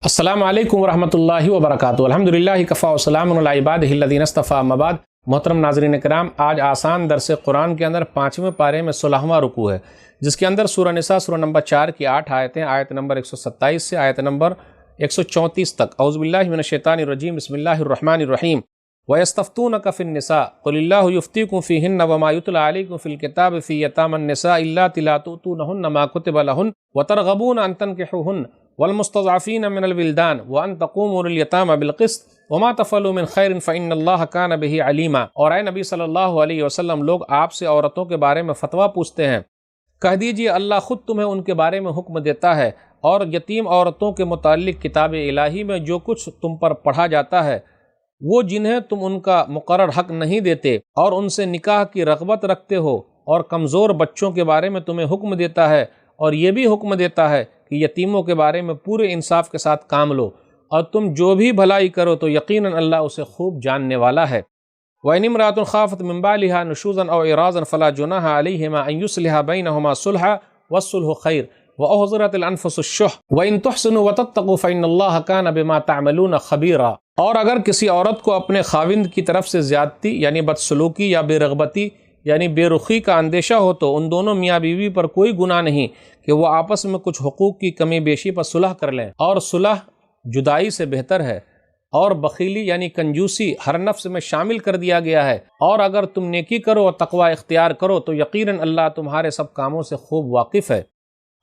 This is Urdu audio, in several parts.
السلام علیکم ورحمۃ اللہ وبرکاتہ۔ الحمدللہ کفا وسلام علی عبادہ الذین اصطفیٰ، اما بعد۔ محترم ناظرین کرام، آج آسان درس قرآن کے اندر 5ویں پارے میں 16واں رکوع ہے، جس کے اندر سورہ نساء سورہ نمبر 4 کی 8 آیتیں، آیت نمبر 127 سے آیت نمبر 134 تک۔ اعوذ باللہ من الشیطان الرجیم، بسم اللہ الرحمن الرحیم۔ وَيَسْتَفْتُونَكَ فِي النِّسَاءِ قُلِ اللَّهُ يُفْتِيكُمْ فِيهِنَّ وَمَا يُتْلَىٰ عَلَيْكُمْ فِي الْكِتَابِ فِي يَتَامَى النِّسَاءِ اللَّاتِي لَا تُؤْتُونَهُنَّ مَا كُتِبَ لَهُنَّ وَتَرْغَبُونَ أَن تَنكِحُوهُنَّ وَالْمُسْتَضْعَفِينَ مِنَ الْوِلْدَانِ وَأَن تَقُومُوا لِلْيَتَامَى بِالْقِسْطِ وَمَا تَفْعَلُوا مِنْ خَيْرٍ فَإِنَّ اللَّهَ كَانَ بِهِ عَلِيمًا۔ اور اے نبی صلی اللہ علیہ وسلم، لوگ آپ سے عورتوں کے بارے میں فتویٰ پوچھتے ہیں، کہہ دیجئے اللہ خود تمہیں ان کے بارے میں حکم دیتا ہے، اور یتیم عورتوں کے متعلق کتاب الہی میں جو کچھ تم پر پڑھا جاتا ہے، وہ جنہیں تم ان کا مقرر حق نہیں دیتے اور ان سے نکاح کی رغبت رکھتے ہو، اور کمزور بچوں کے بارے میں تمہیں حکم دیتا ہے، اور یہ بھی حکم دیتا ہے کہ یتیموں کے بارے میں پورے انصاف کے ساتھ کام لو، اور تم جو بھی بھلائی کرو تو یقیناً اللہ اسے خوب جاننے والا ہے۔ وَإِنِ امْرَأَةٌ خَافَتْ مِنْ بَعْلِهَا نُشُوزًا أَوْ إِعْرَاضًا فَلَا جُنَاحَ عَلَيْهِمَا أَنْ يُصْلِحَا بَيْنَهُمَا صُلْحًا وَالصُّلْحُ خَيْرٌ وَأُحْضِرَتِ الْأَنْفُسُ الشُّحَّ وَإِنْ تُحْسِنُوا وَتَتَّقُوا فَإِنَّ اللَّهَ كَانَ بِمَا تَعْمَلُونَ خَبِيرًا۔ اور اگر کسی عورت کو اپنے خاوند کی طرف سے زیادتی یعنی بدسلوکی یا بے رغبتی یعنی بے رخی کا اندیشہ ہو تو ان دونوں میاں بیوی پر کوئی گناہ نہیں کہ وہ آپس میں کچھ حقوق کی کمی بیشی پر صلح کر لیں، اور صلح جدائی سے بہتر ہے، اور بخیلی یعنی کنجوسی ہر نفس میں شامل کر دیا گیا ہے، اور اگر تم نیکی کرو اور تقوی اختیار کرو تو یقیناً اللہ تمہارے سب کاموں سے خوب واقف ہے۔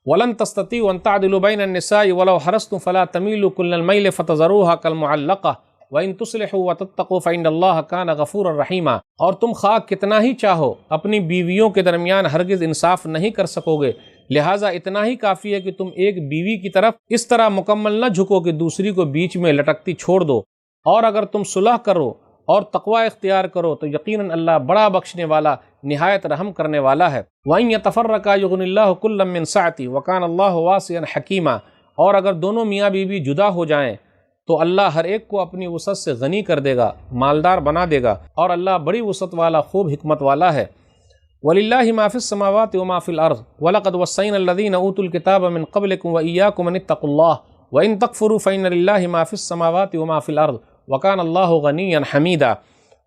وَلَن تَسْتَطِيعُوا أَن تَعْدِلُوا بَيْنَ النِّسَاءِ وَلَوْ حَرَصْتُمْ فَلَا تَمِيلُوا كُلَّ الْمَيْلِ فَتَذَرُوهَا كَالْمُعَلَّقَةِ وَإِن تُصْلِحُوا وَتَتَّقُوا فَإِنَّ اللَّهَ كَانَ غَفُورًا رَحِيمًا۔ اور تم خواہ کتنا ہی چاہو اپنی بیویوں کے درمیان ہرگز انصاف نہیں کر سکو گے، لہٰذا اتنا ہی کافی ہے کہ تم ایک بیوی کی طرف اس طرح مکمل نہ جھکو کہ دوسری کو بیچ میں لٹکتی چھوڑ دو، اور اگر تم صلح کرو اور تقوی اختیار کرو تو یقیناً اللہ بڑا بخشنے والا نہایت رحم کرنے والا ہے۔ وَإِن يَتَفَرَّقَا يُغْنِ اللَّهُ كُلًّا مِّن سَعَتِهِ وَكَانَ اللَّهُ وَاسِعًا حَكِيمًا۔ اور اگر دونوں میاں بیوی جدا ہو جائیں تو اللہ ہر ایک کو اپنی وسعت سے غنی کر دے گا، مالدار بنا دے گا، اور اللہ بڑی وسعت والا خوب حکمت والا ہے۔ وَلِلَّهِ مَا فِي السَّمَاوَاتِ وَمَا فِي الْأَرْضِ وَلَقَدْ وَصَّيْنَا الَّذِينَ أُوتُوا الْكِتَابَ مِن قَبْلِكُمْ وَإِيَّاكُمْ أَنِ اتَّقُوا اللَّهَ وَإِن تَكْفُرُوا فَإِنَّ لِلَّهِ مَا فِي السَّمَاوَاتِ وَمَا فِي الْأَرْضِ وَكَانَ اللَّهُ غَنِيًّا حَمِيدًا۔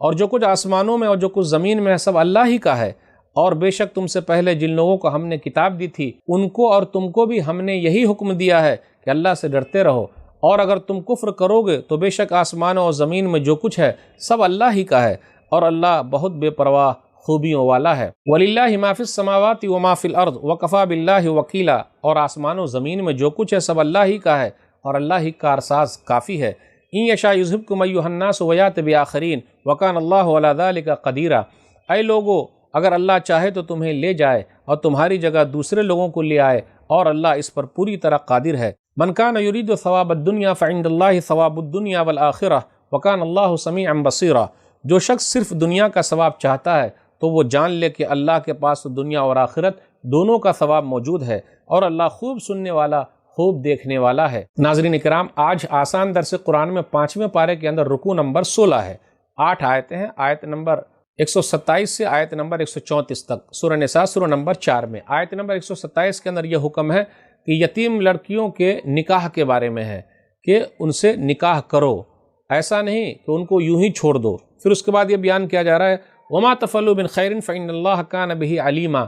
اور جو کچھ آسمانوں میں اور جو کچھ زمین میں ہے سب اللہ ہی کا ہے، اور بے شک تم سے پہلے جن لوگوں کو ہم نے کتاب دی تھی ان کو اور تم کو بھی ہم نے یہی حکم دیا ہے کہ اللہ سے ڈرتے رہو، اور اگر تم کفر کرو گے تو بے شک آسمانوں اور زمین میں جو کچھ ہے سب اللہ ہی کا ہے، اور اللہ بہت بے پرواہ خوبیوں والا ہے۔ وَلِلَّهِ مَا فِي السَّمَاوَاتِ وَمَا فِي الْأَرْضِ وَكَفَىٰ بِاللَّهِ وَكِيلًا۔ اور آسمان و زمین میں جو کچھ ہے سب اللہ ہی کا ہے، اور اللہ ہی کارساز کافی ہے۔ إِن يَشَأْ يُذْهِبْكُمْ أَيُّهَا النَّاسُ وَيَأْتِ بِآخَرِينَ وَكَانَ اللَّهُ عَلَىٰ ذَٰلِكَ قَدِيرًا۔ اے لوگو، اگر اللہ چاہے تو تمہیں لے جائے اور تمہاری جگہ دوسرے لوگوں کو لے آئے، اور اللہ اس پر پوری طرح قادر ہے۔ مَنْ كَانَ يُرِيدُ ثَوَابَ الدُّنْيَا فَعِندَ اللَّهِ ثَوَابُ الدُّنْيَا وَالْآخِرَةِ وَكَانَ اللَّهُ سَمِيعًا بَصِيرًا۔ جو شخص صرف دنیا کا ثواب چاہتا ہے تو وہ جان لے کہ اللہ کے پاس دنیا اور آخرت دونوں کا ثواب موجود ہے، اور اللہ خوب سننے والا خوب دیکھنے والا ہے۔ ناظرین کرام، آج آسان درس قرآن میں 5ویں پارے کے اندر رکوع نمبر 16 ہے، 8 آیتیں ہیں، آیت نمبر 127 سے آیت نمبر 134 تک، سورہ نساء سورہ نمبر 4 میں۔ آیت نمبر 127 کے اندر یہ حکم ہے کہ یتیم لڑکیوں کے نکاح کے بارے میں ہے کہ ان سے نکاح کرو، ایسا نہیں کہ ان کو یوں ہی چھوڑ دو۔ پھر اس کے بعد یہ بیان کیا جا رہا ہے وَمَا تَفْعَلُوا مِنْ خَيْرٍ فَإِنَّ اللَّهَ كَانَ بِهِ عَلِيمًا۔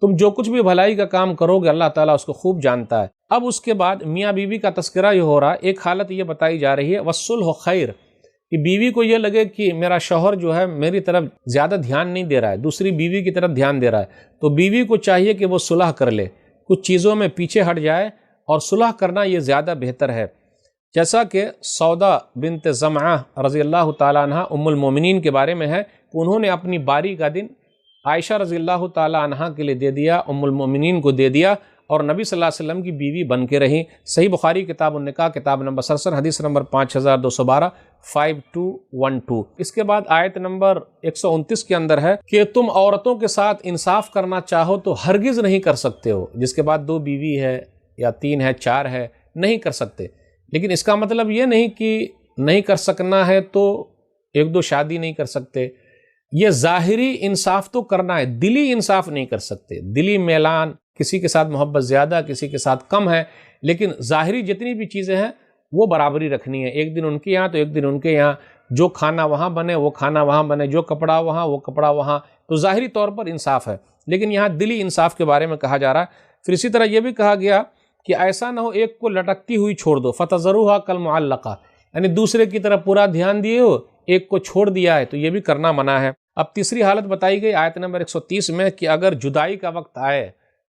تم جو کچھ بھی بھلائی کا کام کرو گے اللہ تعالیٰ اس کو خوب جانتا ہے۔ اب اس کے بعد میاں بیوی کا تذکرہ یہ ہو رہا ہے، ایک حالت یہ بتائی جا رہی ہے وَالصُّلْحُ خَيْرٌ، کہ بیوی کو یہ لگے کہ میرا شوہر جو ہے میری طرف زیادہ دھیان نہیں دے رہا ہے، دوسری بیوی کی طرف دھیان دے رہا ہے، تو بیوی کو چاہیے کہ وہ صلح کر لے، کچھ چیزوں میں پیچھے ہٹ جائے، اور صلح کرنا یہ زیادہ بہتر ہے۔ جیسا کہ سودا بنت زمعہ رضی اللہ تعالیٰ عنہ ام المومنین کے بارے میں ہے کہ انہوں نے اپنی باری کا دن عائشہ رضی اللہ تعالیٰ عنہ کے لیے دے دیا، ام المومنین کو دے دیا، اور نبی صلی اللہ علیہ وسلم کی بیوی بن کے رہیں۔ صحیح بخاری کتاب النکاح کتاب نمبر 67 حدیث نمبر 5212 5212۔ اس کے بعد آیت نمبر 129 کے اندر ہے کہ تم عورتوں کے ساتھ انصاف کرنا چاہو تو ہرگز نہیں کر سکتے ہو، جس کے بعد 2 بیوی ہے یا 3 ہے 4 ہے نہیں کر سکتے، لیکن اس کا مطلب یہ نہیں کہ نہیں کر سکنا ہے تو 1-2 شادی نہیں کر سکتے۔ یہ ظاہری انصاف تو کرنا ہے، دلی انصاف نہیں کر سکتے۔ دلی میلان، کسی کے ساتھ محبت زیادہ کسی کے ساتھ کم ہے، لیکن ظاہری جتنی بھی چیزیں ہیں وہ برابری رکھنی ہے، ایک دن ان کے یہاں تو ایک دن ان کے یہاں، جو کھانا وہاں بنے وہ کھانا وہاں بنے، جو کپڑا وہاں وہ کپڑا وہاں، تو ظاہری طور پر انصاف ہے، لیکن یہاں دلی انصاف کے بارے میں کہا جا رہا ہے۔ پھر اسی طرح یہ بھی کہا گیا کہ ایسا نہ ہو ایک کو لٹکتی ہوئی چھوڑ دو، فَتَذَرُوهَا كَالْمُعَلَّقَةِ، یعنی دوسرے کی طرف پورا دھیان دیے ہو، ایک کو چھوڑ دیا ہے، تو یہ بھی کرنا منع ہے۔ اب تیسری حالت بتائی گئی آیت نمبر 130 میں کہ اگر جدائی کا وقت آئے،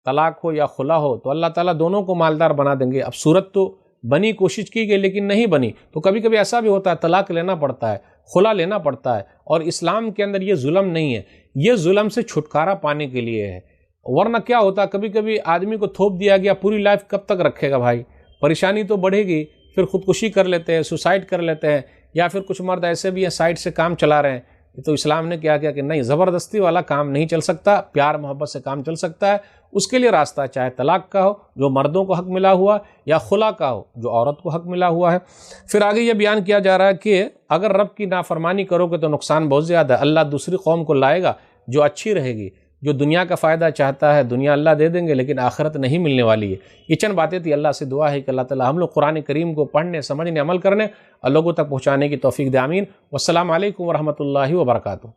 طلاق ہو یا خلا ہو، تو اللہ تعالیٰ دونوں کو مالدار بنا دیں گے۔ اب صورت تو بنی، کوشش کی گئی لیکن نہیں بنی، تو کبھی کبھی ایسا بھی ہوتا ہے طلاق لینا پڑتا ہے، خلا لینا پڑتا ہے، اور اسلام کے اندر یہ ظلم نہیں ہے، یہ ظلم سے چھٹکارا پانے کے لیے ہے۔ ورنہ کیا ہوتا، کبھی کبھی آدمی کو تھوپ دیا گیا، پوری لائف کب تک رکھے گا بھائی، پریشانی تو بڑھے گی، پھر خودکشی کر لیتے ہیں، سوسائڈ کر لیتے ہیں، یا پھر کچھ مرد ایسے بھی ہیں سائڈ سے کام چلا رہے ہیں۔ تو اسلام نے کیا کہ نہیں، زبردستی والا کام نہیں چل سکتا، پیار محبت سے کام چل سکتا ہے، اس کے لیے راستہ ہے، چاہے طلاق کا ہو جو مردوں کو حق ملا ہوا، یا خلا کا ہو جو عورت کو حق ملا ہوا ہے۔ پھر آگے یہ بیان کیا جا رہا ہے کہ اگر رب کی نافرمانی کرو گے تو نقصان بہت زیادہ ہے، اللہ دوسری قوم کو لائے گا جو اچھی رہے گی، جو دنیا کا فائدہ چاہتا ہے دنیا اللہ دے دیں گے، لیکن آخرت نہیں ملنے والی ہے۔ یہ چند باتیں تھی، اللہ سے دعا ہے کہ اللہ تعالی ہم لوگ قرآن کریم کو پڑھنے، سمجھنے، عمل کرنے اور لوگوں تک پہنچانے کی توفیق دے، آمین۔ والسلام علیکم ورحمۃ اللہ وبرکاتہ۔